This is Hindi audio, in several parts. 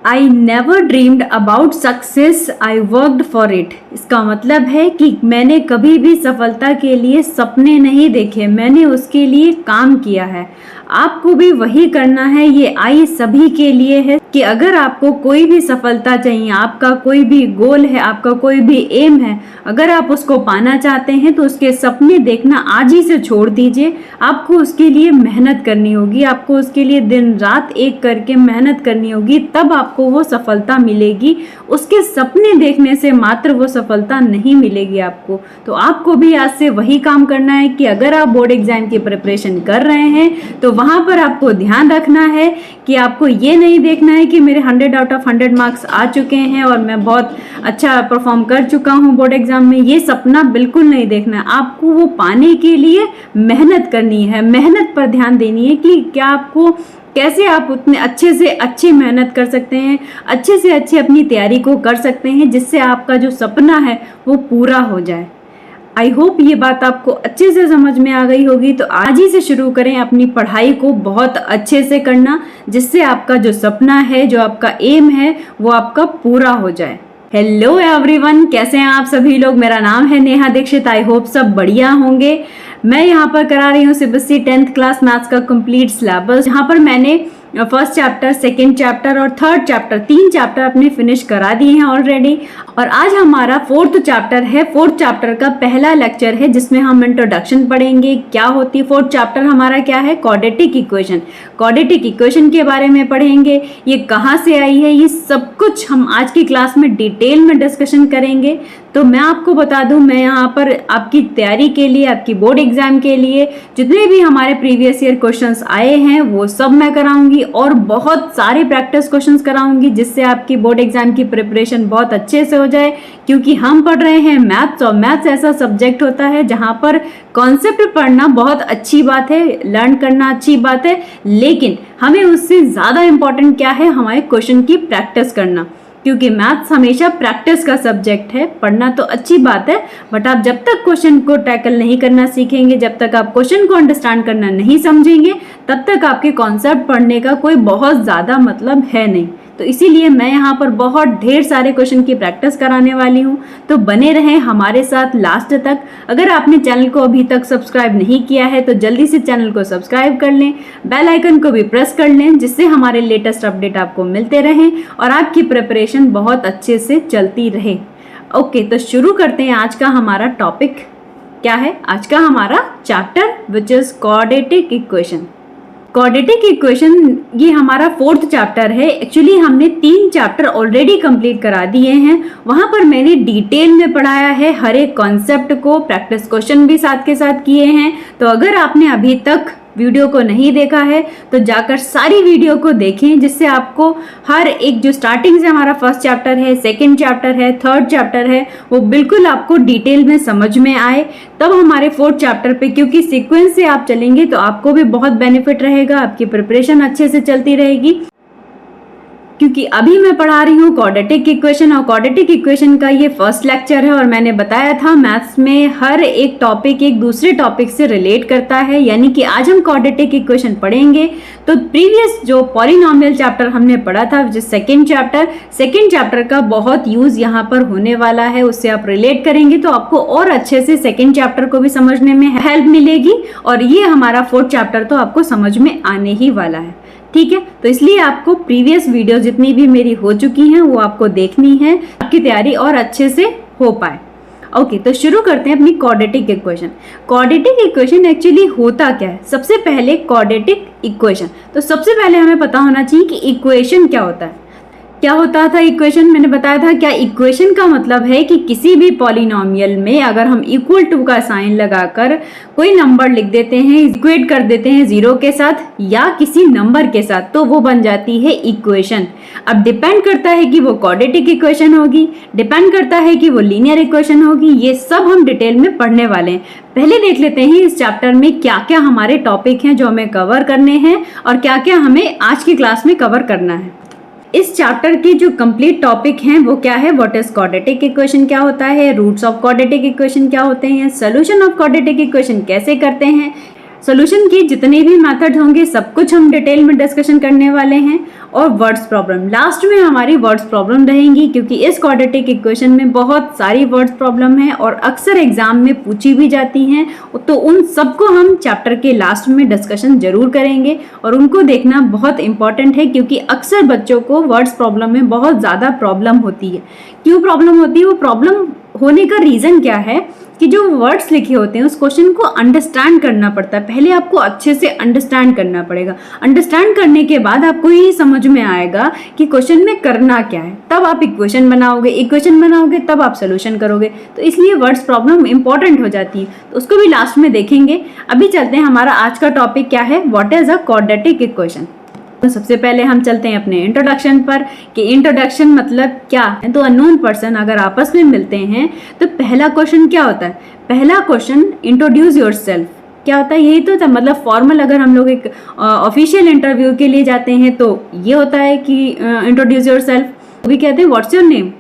I never dreamed about success, I worked for it. इसका मतलब है कि मैंने कभी भी सफलता के लिए सपने नहीं देखे, मैंने उसके लिए काम किया है। आपको भी वही करना है। ये आई सभी के लिए है कि अगर आपको कोई भी सफलता चाहिए, आपका कोई भी गोल है, आपका कोई भी एम है, अगर आप उसको पाना चाहते हैं तो उसके सपने देखना आज ही से छोड़ दीजिए। आपको उसके लिए मेहनत करनी होगी, आपको उसके लिए दिन रात एक करके मेहनत करनी होगी, तब आपको वो सफलता मिलेगी। उसके सपने देखने से मात्र वो सफलता नहीं मिलेगी आपको। तो आपको भी आज से वही काम करना है कि अगर आप बोर्ड एग्जाम की प्रिपरेशन कर रहे हैं तो वहां पर आपको ध्यान रखना है कि आपको ये नहीं देखना है कि मेरे 100 आउट ऑफ 100 मार्क्स आ चुके हैं और मैं बहुत अच्छा परफॉर्म कर चुका हूं बोर्ड एग्जाम में। ये सपना बिल्कुल नहीं देखना है। आपको वो पाने के लिए मेहनत करनी है, मेहनत पर ध्यान देनी है कि क्या आपको कैसे आप उतने अच्छे से अच्छी मेहनत कर सकते हैं, अच्छे से अच्छी अपनी तैयारी को कर सकते हैं, जिससे आपका जो सपना है वो पूरा हो जाए। आई होप ये बात आपको अच्छे से समझ में आ गई होगी। तो आज ही से शुरू करें अपनी पढ़ाई को बहुत अच्छे से करना, जिससे आपका जो सपना है, जो आपका एम है, वो आपका पूरा हो जाए। हेलो एवरीवन, कैसे हैं आप सभी लोग। मेरा नाम है नेहा दीक्षित। आई होप सब बढ़िया होंगे। मैं यहाँ पर करा रही हूँ सीबीएसई 10th क्लास मैथ्स का कंप्लीट सिलेबस। यहाँ पर मैंने फर्स्ट चैप्टर, सेकेंड चैप्टर और थर्ड चैप्टर, 3 चैप्टर अपने फिनिश करा दिए हैं ऑलरेडी। और आज हमारा फोर्थ चैप्टर है। फोर्थ चैप्टर का पहला लेक्चर है जिसमें हम इंट्रोडक्शन पढ़ेंगे। क्या होती है फोर्थ चैप्टर हमारा, क्या है, क्वाड्रेटिक इक्वेशन। क्वाड्रेटिक इक्वेशन के बारे में पढ़ेंगे, ये कहाँ से आई है, ये सब कुछ हम आज की क्लास में डिटेल में डिस्कशन करेंगे। तो मैं आपको बता दूं, मैं यहाँ पर आपकी तैयारी के लिए, आपकी बोर्ड एग्जाम के लिए जितने भी हमारे प्रीवियस ईयर क्वेश्चंस आए हैं वो सब मैं कराऊंगी और बहुत सारे प्रैक्टिस क्वेश्चंस कराऊंगी, जिससे आपकी बोर्ड एग्जाम की प्रिपरेशन बहुत अच्छे से हो जाए। क्योंकि हम पढ़ रहे हैं मैथ्स, और मैथ्स ऐसा सब्जेक्ट होता है जहाँ पर कॉन्सेप्ट पढ़ना बहुत अच्छी बात है, लर्न करना अच्छी बात है, लेकिन हमें उससे ज़्यादा इम्पोर्टेंट क्या है, हमारे क्वेश्चन की प्रैक्टिस करना। क्योंकि मैथ्स हमेशा प्रैक्टिस का सब्जेक्ट है। पढ़ना तो अच्छी बात है, बट आप जब तक क्वेश्चन को टैकल नहीं करना सीखेंगे, जब तक आप क्वेश्चन को अंडरस्टैंड करना नहीं समझेंगे, तब तक आपके कॉन्सेप्ट पढ़ने का कोई बहुत ज़्यादा मतलब है नहीं। तो इसीलिए मैं यहाँ पर बहुत ढेर सारे क्वेश्चन की प्रैक्टिस कराने वाली हूँ। तो बने रहें हमारे साथ लास्ट तक। अगर आपने चैनल को अभी तक सब्सक्राइब नहीं किया है तो जल्दी से चैनल को सब्सक्राइब कर लें, बेल आइकन को भी प्रेस कर लें, जिससे हमारे लेटेस्ट अपडेट आपको मिलते रहें और आपकी प्रिपरेशन बहुत अच्छे से चलती रहे। ओके, तो शुरू करते हैं। आज का हमारा टॉपिक क्या है, आज का हमारा chapter which is quadratic equation. Quadratic equation ये हमारा फोर्थ चैप्टर है। एक्चुअली हमने 3 चैप्टर ऑलरेडी कंप्लीट करा दिए हैं। वहाँ पर मैंने डिटेल में पढ़ाया है हर एक कॉन्सेप्ट को, प्रैक्टिस क्वेश्चन भी साथ के साथ किए हैं। तो अगर आपने अभी तक वीडियो को नहीं देखा है तो जाकर सारी वीडियो को देखें, जिससे आपको हर एक जो स्टार्टिंग से हमारा फर्स्ट चैप्टर है, सेकंड चैप्टर है, थर्ड चैप्टर है, वो बिल्कुल आपको डिटेल में समझ में आए। तब हमारे फोर्थ चैप्टर पे, क्योंकि सीक्वेंस से आप चलेंगे तो आपको भी बहुत बेनिफिट रहेगा, आपकी प्रिपरेशन अच्छे से चलती रहेगी। क्योंकि अभी मैं पढ़ा रही हूँ क्वाड्रेटिक इक्वेशन, और क्वाड्रेटिक इक्वेशन का ये फर्स्ट लेक्चर है। और मैंने बताया था मैथ्स में हर एक टॉपिक एक दूसरे टॉपिक से रिलेट करता है, यानी कि आज हम क्वाड्रेटिक इक्वेशन पढ़ेंगे। तो प्रीवियस जो पॉलिनोमियल चैप्टर हमने पढ़ा था, जो सेकेंड चैप्टर का बहुत यूज यहाँ पर होने वाला है। उससे आप रिलेट करेंगे तो आपको और अच्छे से सेकेंड चैप्टर को भी समझने में हेल्प मिलेगी, और ये हमारा फोर्थ चैप्टर तो आपको समझ में आने ही वाला है। ठीक है, तो इसलिए आपको प्रीवियस वीडियो जितनी भी मेरी हो चुकी हैं वो आपको देखनी है, आपकी तैयारी और अच्छे से हो पाए। ओके, तो शुरू करते हैं अपनी quadratic equation. Quadratic equation actually होता क्या है। सबसे पहले क्वाड्रेटिक इक्वेशन, तो सबसे पहले हमें पता होना चाहिए कि इक्वेशन क्या होता है। क्या होता था इक्वेशन, मैंने बताया था। क्या इक्वेशन का मतलब है कि किसी भी पॉलिनोमियल में अगर हम इक्वल टू का साइन लगाकर कोई नंबर लिख देते हैं, इक्वेट कर देते हैं 0 के साथ या किसी नंबर के साथ, तो वो बन जाती है इक्वेशन। अब डिपेंड करता है कि वो क्वाड्रेटिक इक्वेशन होगी, डिपेंड करता है कि वो लीनियर इक्वेशन होगी। ये सब हम डिटेल में पढ़ने वाले हैं। पहले देख लेते हैं इस चैप्टर में क्या क्या हमारे टॉपिक हैं जो हमें कवर करने हैं और क्या क्या हमें आज की क्लास में कवर करना है। इस चैप्टर की जो कंप्लीट टॉपिक हैं वो क्या है, व्हाट इज क्वाड्रेटिक इक्वेशन क्या होता है, रूट्स ऑफ क्वाड्रेटिक इक्वेशन क्या होते हैं, सोल्यूशन ऑफ क्वाड्रेटिक इक्वेशन कैसे करते हैं, सॉल्यूशन की जितने भी मेथड होंगे सब कुछ हम डिटेल में डिस्कशन करने वाले हैं। और वर्ड्स प्रॉब्लम लास्ट में हमारी वर्ड्स प्रॉब्लम रहेंगी, क्योंकि इस क्वाड्रेटिक इक्वेशन में बहुत सारी वर्ड्स प्रॉब्लम है और अक्सर एग्जाम में पूछी भी जाती हैं, तो उन सबको हम चैप्टर के लास्ट में डिस्कशन जरूर करेंगे और उनको देखना बहुत इंपॉर्टेंट है, क्योंकि अक्सर बच्चों को वर्ड्स प्रॉब्लम में बहुत ज़्यादा प्रॉब्लम होती है। क्यों प्रॉब्लम होती है? वो प्रॉब्लम होने का रीज़न क्या है कि जो वर्ड्स लिखे होते हैं उस क्वेश्चन को अंडरस्टैंड करना पड़ता है। पहले आपको अच्छे से अंडरस्टैंड करना पड़ेगा। अंडरस्टैंड करने के बाद आपको ये समझ में आएगा कि क्वेश्चन में करना क्या है, तब आप इक्वेशन बनाओगे तब आप सोल्यूशन करोगे। तो इसलिए वर्ड्स प्रॉब्लम इंपॉर्टेंट हो जाती है, तो उसको भी लास्ट में देखेंगे। अभी चलते हैं, हमारा आज का टॉपिक क्या है, what is a quadratic equation. तो सबसे पहले हम चलते हैं अपने इंट्रोडक्शन पर कि इंट्रोडक्शन मतलब क्या है। तो अननोन पर्सन अगर आपस में मिलते हैं तो पहला क्वेश्चन क्या होता है? पहला क्वेश्चन इंट्रोड्यूस योरसेल्फ क्या होता है? यही तो था, मतलब फॉर्मल अगर हम लोग एक ऑफिशियल इंटरव्यू के लिए जाते हैं तो ये होता है कि इंट्रोड्यूस योरसेल्फ। भी कहते हैं व्हाट्स योर नेम,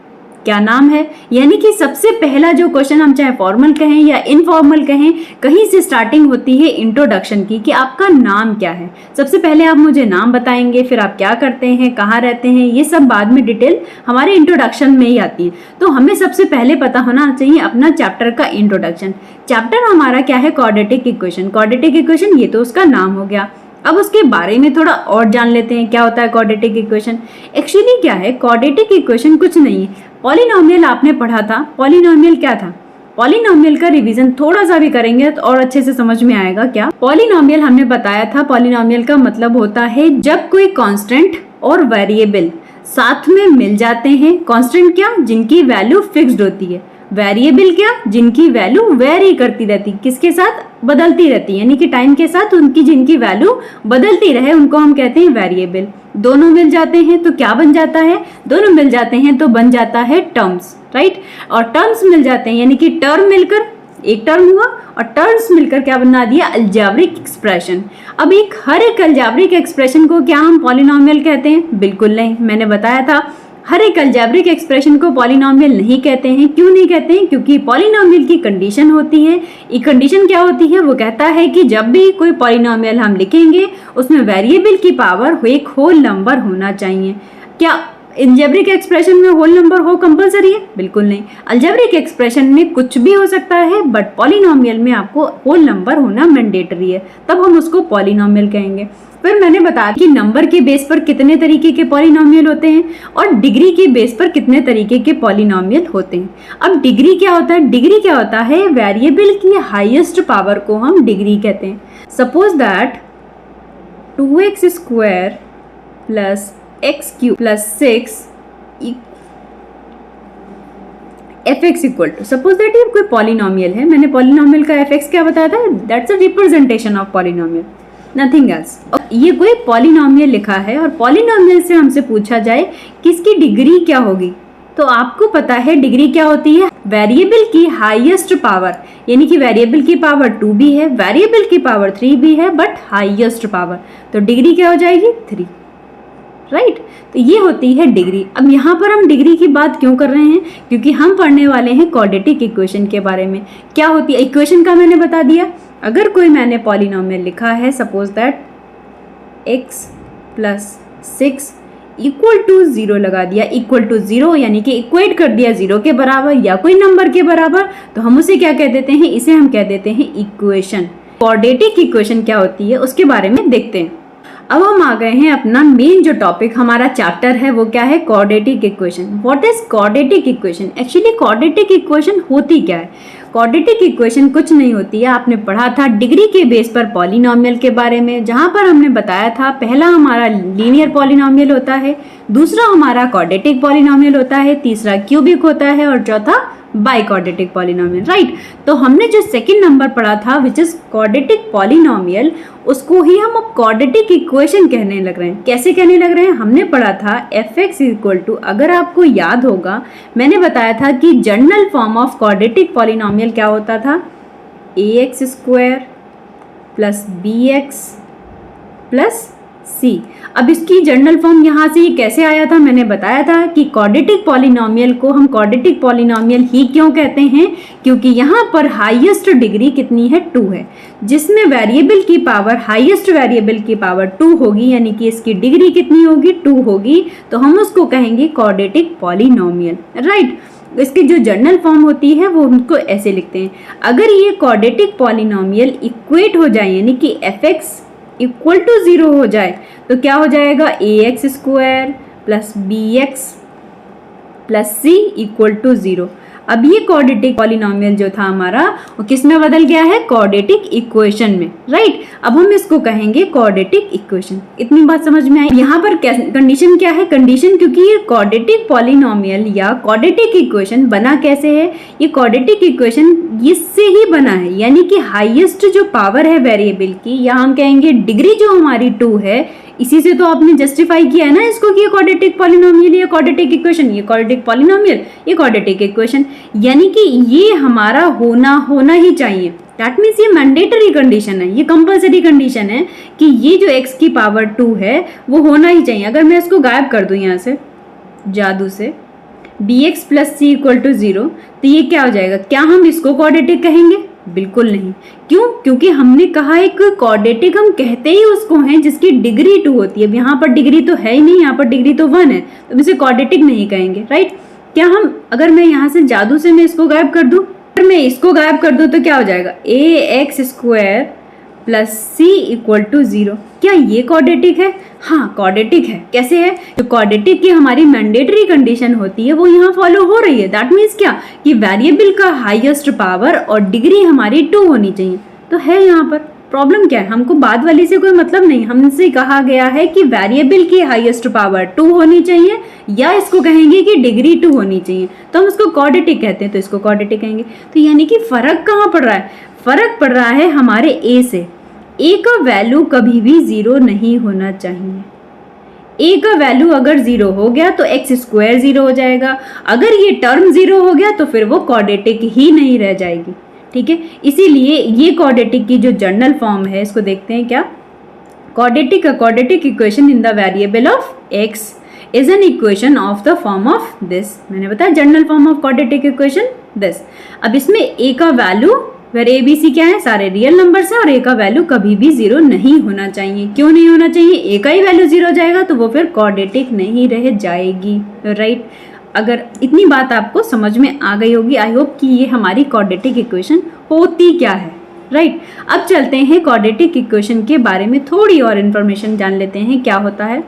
क्या नाम है। यानी कि सबसे पहला जो क्वेश्चन हम चाहे फॉर्मल कहें या इनफॉर्मल कहें, कहीं से स्टार्टिंग होती है इंट्रोडक्शन की कि आपका नाम क्या है। सबसे पहले आप मुझे नाम बताएंगे, फिर आप क्या करते हैं, कहाँ रहते हैं, ये सब बाद में डिटेल हमारे इंट्रोडक्शन में ही आती है। तो हमें सबसे पहले पता होना चाहिए अपना चैप्टर का इंट्रोडक्शन। चैप्टर हमारा क्या है? Quadratic equation. क्वाड्रेटिक इक्वेशन ये तो उसका नाम हो गया। अब उसके बारे में थोड़ा और जान लेते हैं, क्या होता है क्वाड्रेटिक इक्वेशन। एक्चुअली क्या है, क्वाड्रेटिक इक्वेशन कुछ नहीं है। पॉलिनोमियल आपने पढ़ा था, पॉलिनोमियल क्या था? पॉलिनोमियल का रिवीजन थोड़ा सा भी करेंगे तो और अच्छे से समझ में आएगा। क्या पॉलिनोमियल हमने बताया था, पॉलिनोमियल का मतलब होता है जब कोई कांस्टेंट और वेरिएबल साथ में मिल जाते हैं। कांस्टेंट क्या? जिनकी वैल्यू फिक्स्ड होती है। वेरिएबल क्या? जिनकी वैल्यू वेरी करती रहती, किसके साथ? बदलती रहती, यानी कि टाइम के साथ उनकी जिनकी वैल्यू बदलती रहे उनको हम कहते हैं वेरिएबल। दोनों मिल जाते हैं तो क्या बन जाता है? दोनों मिल जाते हैं तो बन जाता है टर्म्स, राइट। और टर्म्स मिल जाते हैं यानी कि टर्म मिलकर एक टर्म हुआ और टर्म्स मिलकर क्या बना दिया? Algebraic expression. अब हर एक अलजेब्रिक एक्सप्रेशन को क्या हम पॉलिनोमियल कहते हैं? बिल्कुल नहीं। मैंने बताया था हर एक अलजेब्रिक एक्सप्रेशन को पॉलिनोमियल नहीं कहते हैं। क्यों नहीं कहते हैं? क्योंकि पॉलिनोमियल की कंडीशन होती है। एक कंडीशन क्या होती है? वो कहता है कि जब भी कोई पॉलिनोमियल हम लिखेंगे उसमें वेरिएबल की पावर एक होल नंबर होना चाहिए। क्या अलजेब्रिक एक्सप्रेशन में होल नंबर हो कंपलसरी है? बिल्कुल नहीं। अलजेब्रिक एक्सप्रेशन में कुछ भी हो सकता है, बट पॉलिनोमियल में आपको होल नंबर होना मैंडेटरी है, तब हम उसको पॉलिनोमियल कहेंगे। फिर मैंने बताया कि नंबर के बेस पर कितने तरीके के पॉलिनोमियल होते हैं और डिग्री के बेस पर कितने तरीके के पॉलिनोमियल होते हैं। अब डिग्री क्या होता है? डिग्री क्या होता है? वेरिएबल की हाईएस्ट पावर को हम डिग्री कहते हैं। Suppose that 2x square plus x cube plus 6 fx equal to, suppose that ये कोई पॉलिनोमियल है। मैंने पॉलिनोमियल का fx क्या बताया था? That's a representation of polynomial, nothing else. ये कोई पॉलिनोमियल लिखा है और पॉलिनोमियल से हमसे पूछा जाए कि इसकी डिग्री क्या होगी, तो आपको पता है डिग्री क्या होती है? वेरिएबल की हाईएस्ट पावर, यानी कि वेरिएबल की पावर 2 भी है, वेरिएबल की पावर 3 भी है, बट हाईएस्ट पावर, तो डिग्री क्या हो जाएगी? 3, राइट। तो ये होती है डिग्री। अब यहाँ पर हम डिग्री की बात क्यों कर रहे हैं? क्योंकि हम पढ़ने वाले हैं क्वाड्रेटिक इक्वेशन के बारे में। क्या होती है इक्वेशन का मैंने बता दिया। अगर कोई मैंने पॉलिनोमियल लिखा है, suppose that x plus 6 equal to 0 लगा दिया, इक्वल टू 0 यानी कि इक्वेट कर दिया 0 के बराबर या कोई नंबर के बराबर, तो हम उसे क्या कह देते हैं? इसे हम कह देते हैं इक्वेशन। क्वाड्रेटिक इक्वेशन क्या होती है उसके बारे में देखते हैं। अब हम आ गए हैं अपना मेन जो टॉपिक हमारा चैप्टर है, वो क्या है? Quadratic equation. What is quadratic equation? Actually quadratic equation होती क्या है? क्वाड्रेटिक इक्वेशन कुछ नहीं होती है। आपने पढ़ा था डिग्री के बेस पर पॉलिनोमियल के बारे में, जहां पर हमने बताया था पहला हमारा लीनियर पॉलिनोमियल होता है, दूसरा हमारा क्वाड्रेटिक पॉलिनोमियल होता है, तीसरा क्यूबिक होता है और चौथा बाई क्वाड्रेटिक पॉलिनोमियल, राइट। तो हमने जो सेकंड नंबर पढ़ा था विच इज क्वाड्रेटिक पॉलिनोमियल, उसको ही हम अब क्वाड्रेटिक इक्वेशन कहने लग रहे हैं। कैसे कहने लग रहे हैं? हमने पढ़ा था fx इक्वल टू, अगर आपको याद होगा मैंने बताया था कि general form of quadratic polynomial क्या होता था? ax square plus bx plus C. अब इसकी जनरल फॉर्म यहाँ से ये कैसे आया था, मैंने बताया था कि क्वाड्रेटिक पॉलिनोमियल को हम क्वाड्रेटिक पॉलिनोमियल ही क्यों कहते हैं, क्योंकि यहाँ पर हाईएस्ट डिग्री कितनी है, 2 है, जिसमें वेरिएबल की पावर, हाईएस्ट वेरिएबल की पावर 2 होगी, यानी कि इसकी डिग्री कितनी होगी, 2 होगी, तो हम उसको कहेंगे क्वाड्रेटिक पॉलिनोमियल, राइट। इसकी जो जनरल फॉर्म होती है वो उनको ऐसे लिखते हैं, अगर ये क्वाड्रेटिक पॉलिनोमियल इक्वेट हो जाए, यानी कि fx इक्वल टू 0 हो जाए, तो क्या हो जाएगा, ax square plus bx plus c equal to 0। अब ये क्वाड्रेटिक पॉलिनोमियल जो था हमारा वो किस में बदल गया है, क्वाड्रेटिक इक्वेशन में, राइट। अब हम इसको कहेंगे क्वाड्रेटिक इक्वेशन। इतनी बात समझ में आई। यहाँ पर कंडीशन क्या है, कंडीशन, क्योंकि ये क्वाड्रेटिक पॉलिनोमियल या क्वाड्रेटिक इक्वेशन बना कैसे है, ये क्वाड्रेटिक इक्वेशन इससे ही बना है, यानी कि हाईएस्ट जो पावर है वेरिएबल की, या हम कहेंगे डिग्री जो हमारी 2 है, इसी से तो आपने जस्टिफाई किया है ना इसको कि ये क्वाड्रेटिक पॉलिनोमियल, ये क्वाड्रेटिक इक्वेशन, ये क्वाड्रेटिक पॉलिनोमियल, ये क्वाड्रेटिक इक्वेशन, यानी कि ये हमारा होना ही चाहिए। दैट मीन्स ये मैंडेटरी कंडीशन है, ये कंपलसरी कंडीशन है कि ये जो x की पावर 2 है वो होना ही चाहिए। अगर मैं इसको गायब कर दूं यहाँ से जादू से, bx plus c equal to 0, तो ये क्या हो जाएगा, क्या हम इसको क्वाड्रेटिक कहेंगे, बिल्कुल नहीं। क्यों, क्योंकि हमने कहा है कि क्वाड्रेटिक हम कहते ही उसको हैं जिसकी डिग्री 2 होती है। अब यहाँ पर डिग्री तो है ही नहीं, यहाँ पर डिग्री तो 1 है, तो हम इसे क्वाड्रेटिक नहीं कहेंगे, राइट। क्या हम, अगर मैं यहाँ से जादू से मैं इसको गायब कर दूं, अगर मैं इसको गायब कर दूं तो क्या हो जाएगा, ax square plus c equal to 0। क्या ये क्वाड्रेटिक है, हाँ क्वाड्रेटिक है। कैसे है, जो क्वाड्रेटिक की हमारी मैंडेटरी कंडीशन होती है वो यहाँ फॉलो हो रही है। दैट मीन्स क्या, कि वेरिएबल का हाईएस्ट पावर और डिग्री हमारी 2 होनी चाहिए, तो है यहाँ पर। प्रॉब्लम क्या है, हमको बाद वाली से कोई मतलब नहीं, हमसे कहा गया है कि वेरिएबल की हाईएस्ट पावर 2 होनी चाहिए, या इसको कहेंगे कि डिग्री 2 होनी चाहिए, तो हम इसको क्वाड्रेटिक कहते हैं, तो इसको क्वाड्रेटिक कहेंगे। तो यानी कि फर्क कहाँ पड़ रहा है, फर्क पड़ रहा है हमारे a से। a का वैल्यू कभी भी 0 नहीं होना चाहिए। a का वैल्यू अगर 0 हो गया तो x स्क्वायर 0 हो जाएगा, अगर ये टर्म 0 हो गया तो फिर वो क्वाड्रेटिक ही नहीं रह जाएगी, ठीक है। इसीलिए ये क्वाड्रेटिक की जो जनरल फॉर्म है, इसको देखते हैं क्या, quadratic equation in the variable of x is an equation of the form of this. मैंने बताया general form of quadratic equation this. अब इसमें a का value, where a b c क्या है, सारे रियल नंबर्स हैं, और a का वैल्यू कभी भी 0 नहीं होना चाहिए। क्यों नहीं होना चाहिए, a का ही वैल्यू 0 हो जाएगा तो वो फिर क्वाड्रेटिक नहीं रह जाएगी, राइट। अगर इतनी बात आपको समझ में आ गई होगी, आई होप कि ये हमारी क्वाड्रेटिक इक्वेशन होती क्या है, राइट। अब चलते हैं क्वाड्रेटिक इक्वेशन के बारे में थोड़ी और इन्फॉर्मेशन जान लेते हैं क्या होता है।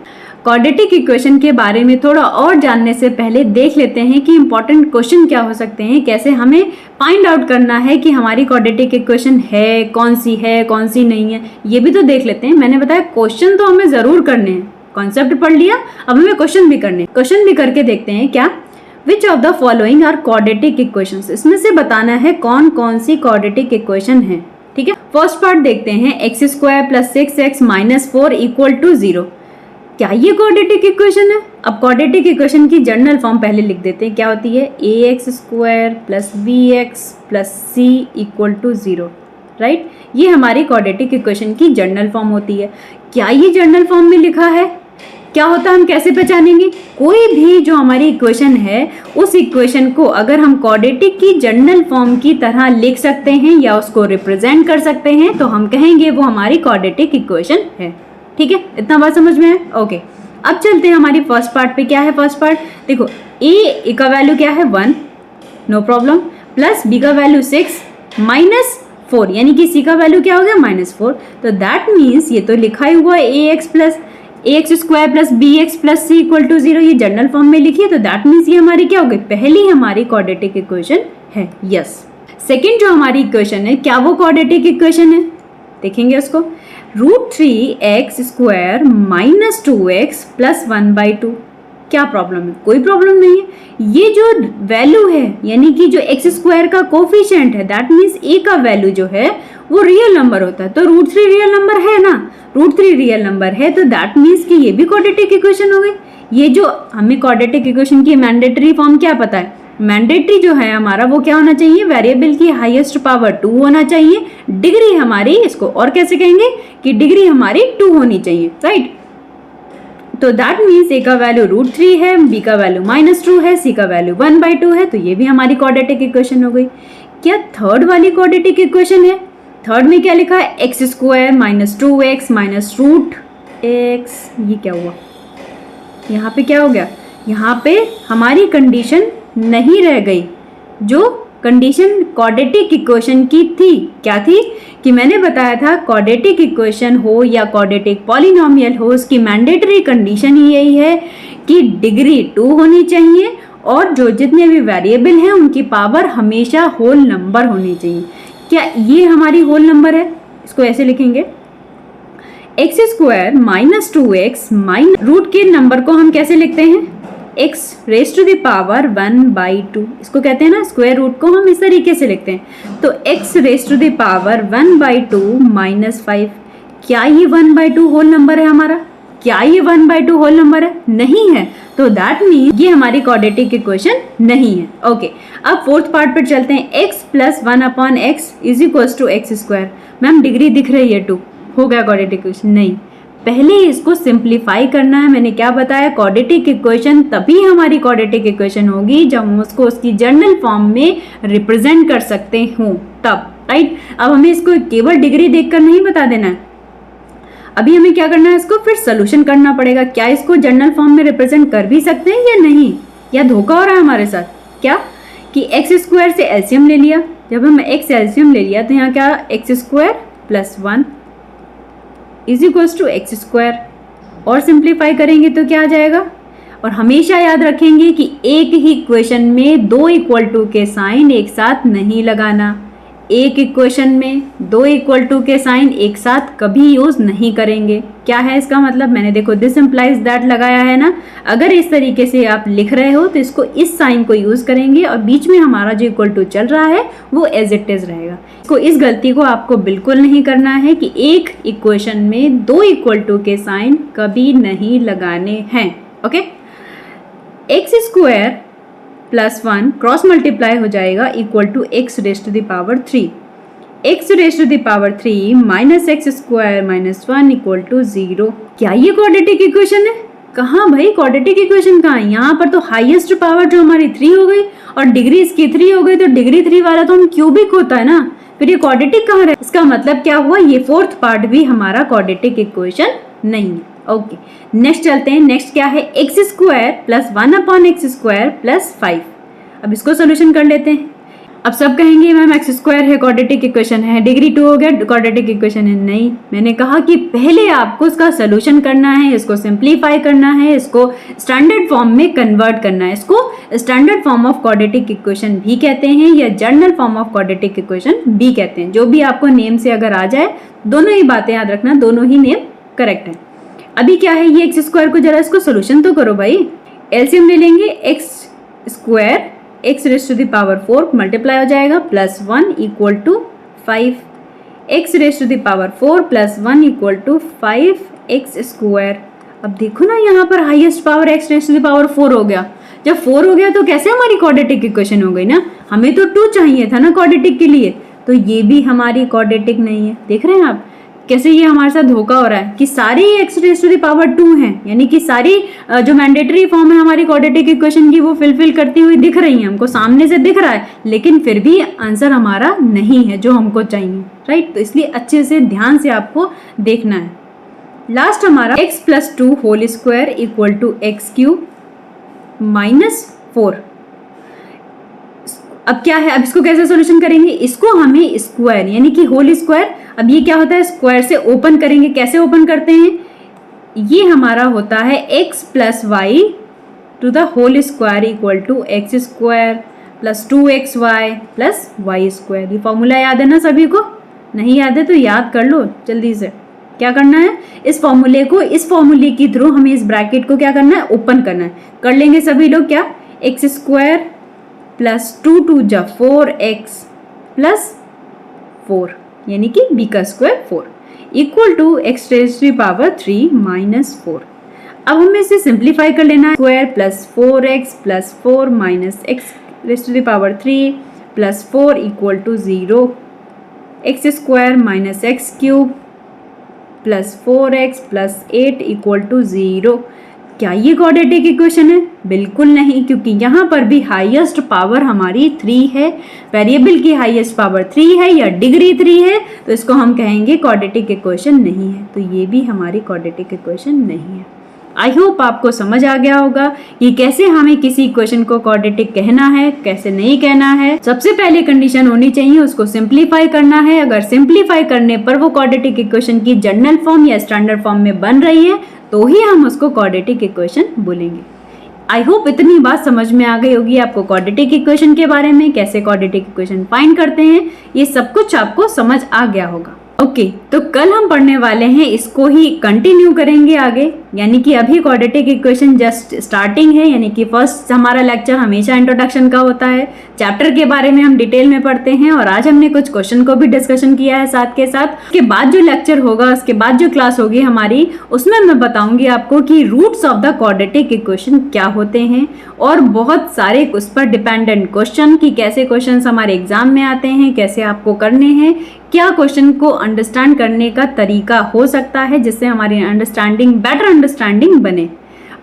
क्वाड्रेटिक इक्वेशन के बारे में थोड़ा और जानने से पहले देख लेते हैं कि इंपॉर्टेंट क्वेश्चन क्या हो सकते हैं, कैसे हमें फाइंड आउट करना है कि हमारी क्वाड्रेटिक इक्वेशन है, कौन सी नहीं है, ये भी तो देख लेते हैं। मैंने बताया क्वेश्चन तो हमें ज़रूर करने हैं, कॉन्सेप्ट पढ़ लिया, अब हमें क्वेश्चन भी करने, क्वेश्चन भी करके देखते हैं क्या, which of the following are quadratic equations, इसमें से बताना है कौन कौन सी क्वाड्रेटिक इक्वेशन है, ठीक है। फर्स्ट पार्ट देखते हैं, x square plus 6x minus 4 equal to 0। क्या ये क्वाड्रेटिक इक्वेशन है? अब क्वाड्रेटिक इक्वेशन की जनरल फॉर्म पहले लिख देते हैं, क्या होती है, ax square plus bx plus c equal to 0, right. ये हमारी क्वाड्रेटिक इक्वेशन की जनरल फॉर्म होती है। क्या ये जनरल फॉर्म में लिखा है, क्या होता है, हम कैसे पहचानेंगे, कोई भी जो हमारी इक्वेशन है उस इक्वेशन को अगर हम क्वाड्रेटिक की जनरल फॉर्म की तरह लिख सकते हैं या उसको रिप्रेजेंट कर सकते हैं तो हम कहेंगे वो हमारी क्वाड्रेटिक इक्वेशन है, ठीक है। इतना बात समझ में है, ओके। अब चलते हैं हमारी फर्स्ट पार्ट पे। क्या है फर्स्ट पार्ट, देखो a का वैल्यू क्या है 1, नो प्रॉब्लम, प्लस b का वैल्यू 6 माइनस 4, यानी कि c का वैल्यू क्या हो गया -4। तो दैट मीन्स ये तो लिखा ही हुआ है ax square plus bx plus c equal to 0, ये जनरल फॉर्म में लिखी है, तो दैट मीन्स ये हमारी क्या हो गई, पहली हमारी क्वाड्रेटिक इक्वेशन है, यस। सेकेंड जो हमारी इक्वेशन है, क्या वो क्वाड्रेटिक इक्वेशन है, देखेंगे उसको, √3x square minus 2x plus 1/2। क्या प्रॉब्लम है, कोई प्रॉब्लम नहीं है। ये जो वैल्यू है, यानी कि जो x स्क्वायर का कोफिशिएंट है, दैट मीन्स a का वैल्यू जो है वो रियल नंबर होता है, तो √3 रियल नंबर है ना, √3 रियल नंबर है, तो दैट मीन्स कि ये भी क्वाड्रेटिक इक्वेशन हो गई। ये जो हमें क्वाड्रेटिक इक्वेशन की मैंडेटरी फॉर्म क्या पता है, मैंडेटरी जो है हमारा वो क्या होना चाहिए, वेरिएबल की हाईएस्ट पावर 2 होना चाहिए, डिग्री हमारी, इसको और कैसे कहेंगे कि डिग्री हमारी 2 होनी चाहिए, राइट। तो दैट मीन्स ए का वैल्यू √3 है, बी का वैल्यू -2 है, सी का वैल्यू 1/2 है, तो ये भी हमारी क्वाड्रेटिक इक्वेशन हो गई। क्या थर्ड वाली क्वाड्रेटिक इक्वेशन है? थर्ड में क्या लिखा है? x² - 2x -√x। ये क्या हुआ? यहाँ पे क्या हो गया? यहाँ पे हमारी कंडीशन नहीं रह गई, जो कंडीशन क्वाड्रेटिक इक्वेशन की थी। क्या थी? कि मैंने बताया था क्वाड्रेटिक इक्वेशन हो या क्वाड्रेटिक पॉलिनोमियल हो, उसकी मैंडेटरी कंडीशन ही यही है कि डिग्री 2 होनी चाहिए और जो जितने भी वेरिएबल हैं उनकी पावर हमेशा होल नंबर होनी चाहिए। क्या ये हमारी होल नंबर है? इसको ऐसे लिखेंगे, x² - 2x रूट के नंबर को हम कैसे लिखते हैं? x raise to the power 1/2, इसको कहते हैं ना, स्क्वायर रूट को हम इस तरीके से लिखते हैं। तो x raise to the power 1/2 -5। क्या ये 1/2 होल नंबर है हमारा? क्या ये 1/2 होल नंबर है? नहीं है। तो दैट मीन ये हमारी क्वाड्रेटिक इक्वेशन नहीं है। ओके, अब फोर्थ पार्ट पर चलते हैं। x + 1/x = x²। Ma'am degree दिख रही है 2, हो गया क्वाड्रेटिक इक्वेशन? नहीं, पहले इसको सिंप्लीफाई करना है। मैंने क्या बताया? क्वाड्रेटिक इक्वेशन तभी हमारी क्वाड्रेटिक इक्वेशन होगी जब हम उसको उसकी जनरल फॉर्म में रिप्रेजेंट कर सकते हो, तब, राइट। अब हमें इसको केवल डिग्री देखकर नहीं बता देना है, अभी हमें क्या करना है? इसको फिर सोल्यूशन करना पड़ेगा। क्या इसको जनरल फॉर्म में रिप्रेजेंट कर भी सकते हैं या नहीं? या धोखा हो रहा है हमारे साथ? क्या कि x² से एलसीएम ले लिया, जब हम x एलसीएम ले लिया तो यहाँ क्या? x² + 1 = x²। और सिंप्लीफाई करेंगे तो क्या आ जाएगा? और हमेशा याद रखेंगे कि एक ही इक्वेशन में 2 = के साइन एक साथ नहीं लगाना। एक इक्वेशन में 2 = के साइन एक साथ कभी यूज नहीं करेंगे। क्या है इसका मतलब? मैंने देखो दिस इम्प्लाइज दैट लगाया है ना। अगर इस तरीके से आप लिख रहे हो तो इसको इस साइन को यूज करेंगे और बीच में हमारा जो इक्वल टू चल रहा है वो एज इट इज रहेगा। इसको, इस गलती को आपको बिल्कुल नहीं करना है कि एक इक्वेशन में 2 = के साइन कभी नहीं लगाने हैं। ओके, x² + 1 क्रॉस मल्टीप्लाई हो जाएगा = x raise to the power 3। x raise to the power 3 - x² - 1 = 0। क्या ये क्वाड्रेटिक इक्वेशन है? कहाँ भाई क्वाड्रेटिक इक्वेशन कहाँ है? यहाँ पर तो हाईएस्ट पावर जो हमारी 3 हो गई और डिग्री इसकी 3 हो गई, तो डिग्री 3 वाला तो हम क्यूबिक होता है ना, फिर ये क्वाड्रेटिक कहाँ रहे? इसका मतलब क्या हुआ? ये फोर्थ पार्ट भी हमारा क्वाड्रेटिक इक्वेशन नहीं है। ओके, नेक्स्ट चलते हैं। नेक्स्ट क्या है? x² + 1/x² + 5। अब इसको सोल्यूशन कर लेते हैं। अब सब कहेंगे मैम x² है, क्वाड्रेटिक इक्वेशन है, डिग्री 2 हो गया, क्वाड्रेटिक इक्वेशन है। नहीं, मैंने कहा कि पहले आपको इसका सोल्यूशन करना है, इसको सिंप्लीफाई करना है, इसको स्टैंडर्ड फॉर्म में कन्वर्ट करना है। इसको standard form of quadratic equation भी कहते हैं या general form of quadratic equation भी कहते हैं। जो भी आपको नेम से अगर आ जाए, दोनों ही बातें याद रखना, दोनों ही नेम करेक्ट है। अभी क्या है? ये x² को जरा इसको सोल्यूशन तो करो भाई। एलसीएम ले लेंगे, x² x raise to the power 4 multiply हो जाएगा +1 = 5। x raise to the power 4 + 1 = 5x²। अब देखो ना, यहाँ पर highest power x raise to the power 4 हो गया। जब 4 हो गया तो कैसे हमारी क्वाड्रेटिक इक्वेशन हो गई ना? हमें तो 2 चाहिए था ना क्वाड्रेटिक के लिए, तो ये भी हमारी क्वाड्रेटिक नहीं है। देख रहे हैं आप कैसे ये हमारे साथ धोखा हो रहा है कि सारी x raise to the power 2 हैं, यानी कि सारी जो मैंडेटरी फॉर्म है हमारी क्वाड्रेटिक इक्वेशन की वो फिलफिल करती हुई दिख रही है, हमको सामने से दिख रहा है, लेकिन फिर भी आंसर हमारा नहीं है जो हमको चाहिए, राइट। तो इसलिए अच्छे से ध्यान से आपको देखना है। लास्ट हमारा x + 2 होल स्क्वायर = x³ - 4। अब क्या है? अब इसको कैसे सॉल्यूशन करेंगे? इसको हमें स्क्वायर यानी कि होल स्क्वायर, अब ये क्या होता है? स्क्वायर से ओपन करेंगे। कैसे ओपन करते हैं? ये हमारा होता है x + y to the whole square = x² + 2xy + y²। ये फॉर्मूला याद है ना सभी को? नहीं याद है तो याद कर लो जल्दी से। क्या करना है? इस फॉर्मूले को, इस फॉर्मूले के थ्रू हमें इस ब्रैकेट को क्या करना है? ओपन करना है। कर लेंगे सभी लोग। क्या? x² + 2 2 जा 4x + 4 यानी कि b का square 4 = x raise to the power 3 - 4। अब हमें इसे सिंप्लीफाई कर लेना है। Square + 4x + 4 - x raise to the power 3 + 4 = 0। x² - x³ + 4x + 8 = 0। क्या ये क्वाड्रेटिक इक्वेशन है? बिल्कुल नहीं, क्योंकि यहाँ पर भी हाईएस्ट पावर हमारी 3 है, वेरिएबल की हाईएस्ट पावर 3 है या डिग्री 3 है, तो इसको हम कहेंगे क्वाड्रेटिक इक्वेशन नहीं है। तो ये भी हमारी क्वाड्रेटिक इक्वेशन नहीं है। आई होप आपको समझ आ गया होगा कि कैसे हमें किसी इक्वेशन को क्वाड्रेटिक कहना है, कैसे नहीं कहना है। सबसे पहले कंडीशन होनी चाहिए, उसको सिंप्लीफाई करना है। अगर सिंप्लीफाई करने पर वो क्वाड्रेटिक इक्वेशन की जनरल फॉर्म या स्टैंडर्ड फॉर्म में बन रही है तो ही हम उसको क्वाड्रेटिक इक्वेशन बोलेंगे। आई होप इतनी बात समझ में आ गई होगी आपको क्वाड्रेटिक इक्वेशन के बारे में, कैसे क्वाड्रेटिक इक्वेशन फाइंड करते हैं, ये सब कुछ आपको समझ आ गया होगा। ओके, तो कल हम पढ़ने वाले हैं, इसको ही कंटिन्यू करेंगे आगे। यानी कि अभी क्वाड्रेटिक इक्वेशन जस्ट स्टार्टिंग है, यानी कि फर्स्ट हमारा लेक्चर हमेशा इंट्रोडक्शन का होता है। चैप्टर के बारे में हम डिटेल में पढ़ते हैं और आज हमने कुछ क्वेश्चन को भी डिस्कशन किया है साथ के साथ। उसके बाद जो लेक्चर होगा, उसके बाद जो क्लास होगी हमारी, उसमें मैं बताऊंगी आपको कि roots of the quadratic equation क्या होते हैं और बहुत सारे उस पर डिपेंडेंट क्वेश्चन, कि कैसे क्वेश्चन हमारे एग्जाम में आते हैं, कैसे आपको करने हैं, क्या क्वेश्चन को अंडरस्टैंड करने का तरीका हो सकता है जिससे हमारी अंडरस्टैंडिंग, बेटर अंडरस्टैंडिंग बने।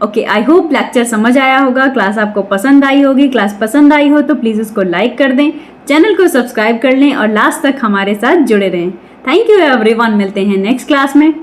ओके, आई होप लेक्चर समझ आया होगा, क्लास आपको पसंद आई होगी। क्लास पसंद आई हो तो प्लीज़ उसको लाइक कर दें, चैनल को सब्सक्राइब कर लें और लास्ट तक हमारे साथ जुड़े रहें। थैंक यू एवरीवन, मिलते हैं नेक्स्ट क्लास में।